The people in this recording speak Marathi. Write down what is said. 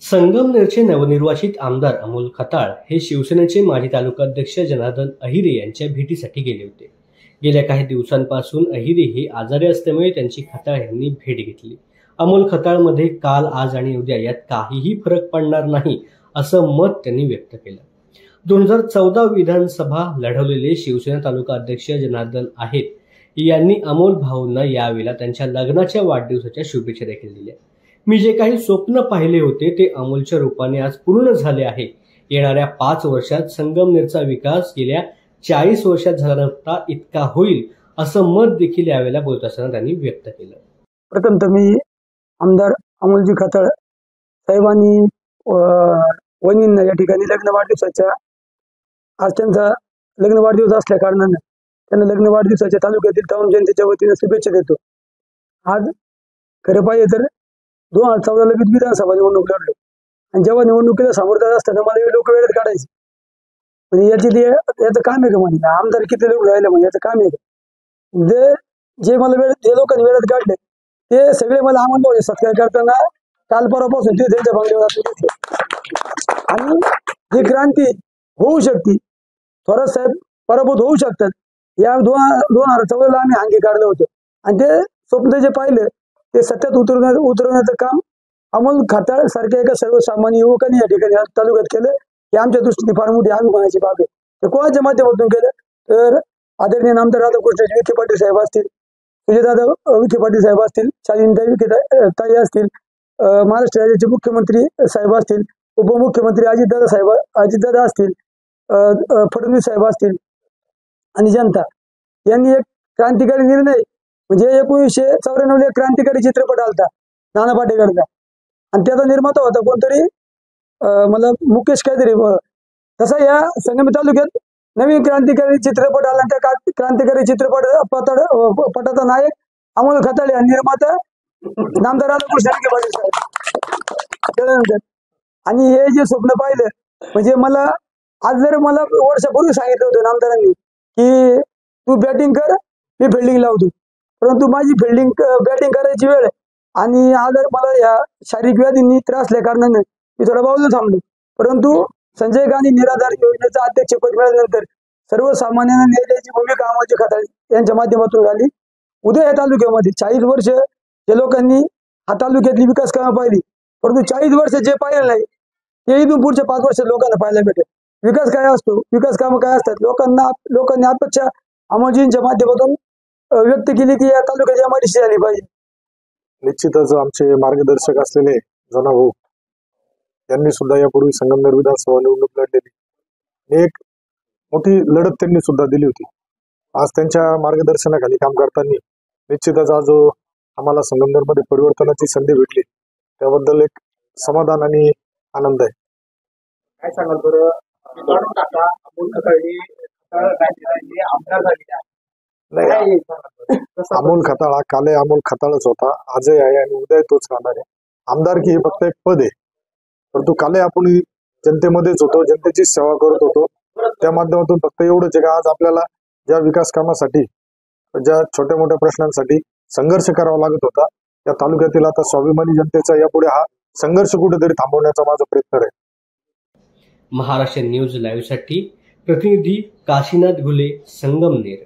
संगमनेरचे नवनिर्वाचित आमदार अमोल खताळ हे शिवसेनेचे माजी तालुकाध्यक्ष जनार्दन अहिरे यांच्या भेटीसाठी गेले होते. गेल्या काही दिवसांपासून अहिरे हे आजारी असल्यामुळे त्यांची खताळ यांनी भेट घेतली. अमोल खताळमध्ये काल, आज आणि उद्या यात काहीही फरक पडणार नाही असं मत त्यांनी व्यक्त केलं. 2014 विधानसभा लढवलेले शिवसेना तालुका अध्यक्ष जनार्दन आहेत यांनी अमोल भाऊंना यावेळेला त्यांच्या लग्नाच्या वाढदिवसाच्या शुभेच्छा देखील दिल्या. मी जे काही स्वप्न पाहिले होते ते अमोलच्या रूपाने आज पूर्ण झाले आहे. येणाऱ्या 5 वर्षात संगमनेरचा विकास गेल्या 40 वर्षात झाला नव्हता इतका होईल असं मत देखील यावेळेला बोलत असताना त्यांनी व्यक्त केलं. प्रथमतः मी आमदार अमोलजी खताळ साहेबांनी वहिनींना या ठिकाणी लग्न वाढदिवसाच्या आज त्यांचा लग्न वाढदिवस असल्या कारणानं त्यांना लग्न वाढदिवसाच्या तालुक्यातील तमाम जनतेच्या वतीने शुभेच्छा देतो. आज खरं पाहिजे तर 2014 लगेच विधानसभा निवडणूक लढलो आणि जेव्हा निवडणुकीला सामोरं जात असताना मला लोक वेळेत काढायचे. म्हणजे याचं काम आहे का म्हणजे आमदार किती लोक राहिले म्हणजे याचं काम आहे का? जे मला जे लोकांनी वेळेत काढले ते सगळे मला आनंद होते. सत्कार करताना काल परवापासून ते त्यांच्या बंगल्यावर आणि ही क्रांती होऊ शकते. थोरात साहेब पराभूत होऊ शकतात. या 2014 आम्ही अंगीकारलं होतं आणि ते स्वप्न जे पाहिलं ते सत्यात उतरवण्याचं काम अमोल खताळ सारख्या एका सर्वसामान्य युवकांनी या ठिकाणी तालुक्यात केलं. हे आमच्या दृष्टीने फार मोठी अभिमानाची बाब आहे. ते कोणाच्या माध्यमातून केलं तर आदरणीय नामदार राधाकृष्ण विखे पाटील साहेब असतील, सुजयदादा विखे पाटील साहेब असतील, शालीनताई विखे ताई असतील, महाराष्ट्र राज्याचे मुख्यमंत्री साहेब असतील, उपमुख्यमंत्री अजितदादा असतील, फडणवीस साहेब असतील आणि जनता यांनी एक क्रांतिकारी निर्णय म्हणजे 1994 एक क्रांतिकारी चित्रपट आलता नाना पाटेकरचा आणि त्याचा निर्माता होता कोणतरी मला मुकेश काहीतरी. तसा या संगमेश्वर तालुक्यात नवीन क्रांतिकारी चित्रपट आला. त्या क्रांतिकारी चित्रपटाचा नायक अमोल खताळ आणि निर्माता नामदार राधाकृष्ण विखे पाटील साहेब. आणि हे जे स्वप्न पाहिलं म्हणजे मला आज जर मला वर्षापूर्वी सांगितलं होतं नामदारांनी की तू बॅटिंग कर मी फिल्डिंग लावतो, परंतु माझी बॅटिंग करायची वेळ आणि आज मला या शारीरिक व्याधींनी त्रासल्या कारणाने मी थोडा बाजूला थांबलो. परंतु संजय गांधी निराधार योजनेचा अध्यक्षपद मिळाल्यानंतर सर्वसामान्यांना न्याय द्यायची भूमिका अमोल खताळ यांच्या माध्यमातून झाली. उद्या या तालुक्यामध्ये 40 वर्ष जे लोकांनी हा तालुक्यातली विकास कामं पाहिली, परंतु 40 वर्ष जे पाहिलं नाही ते इथून पुढच्या 5 वर्ष लोकांना पाहायला भेटेल. विकास काय असतो, विकास कामं काय असतात, लोकांनी अपेक्षा अमोलजींच्या माध्यमातून व्यक्त केली की या तालुक्याची MIDC झाली पाहिजे. निश्चितच आमचे मार्गदर्शक असलेले जनाभाऊ यांनी सुद्धा यापूर्वी संगमनेर विधानसभा निवडणूक लढलेली एक मोठी लढत त्यांनी सुद्धा दिली होती. आज त्यांच्या मार्गदर्शनाखाली काम करताना निश्चितच आज आम्हाला संगमनेरमध्ये परिवर्तनाची संधी भेटली त्याबद्दल एक समाधान आणि आनंद आहे. काय सांगाल बरं अमोल खताळ हा काल अमोल खताळच होता, आजही आहे आणि उद्या तोच राहणार आहे. आमदारकी हे फक्त एक पद आहे, परंतु काल आपण जनतेमध्येच होतो, जनतेची सेवा करत होतो. त्या माध्यमातून फक्त एवढंच आहे का आज आपल्याला ज्या विकास कामासाठी ज्या छोट्या मोठ्या प्रश्नांसाठी संघर्ष करावा लागत होता त्या तालुक्यातील आता स्वाभिमानी जनतेचा यापुढे हा संघर्ष कुठेतरी थांबवण्याचा माझा प्रयत्न आहे. महाराष्ट्र न्यूज लाईव्ह साठी प्रतिनिधी काशीनाथ घुले, संगमनेर.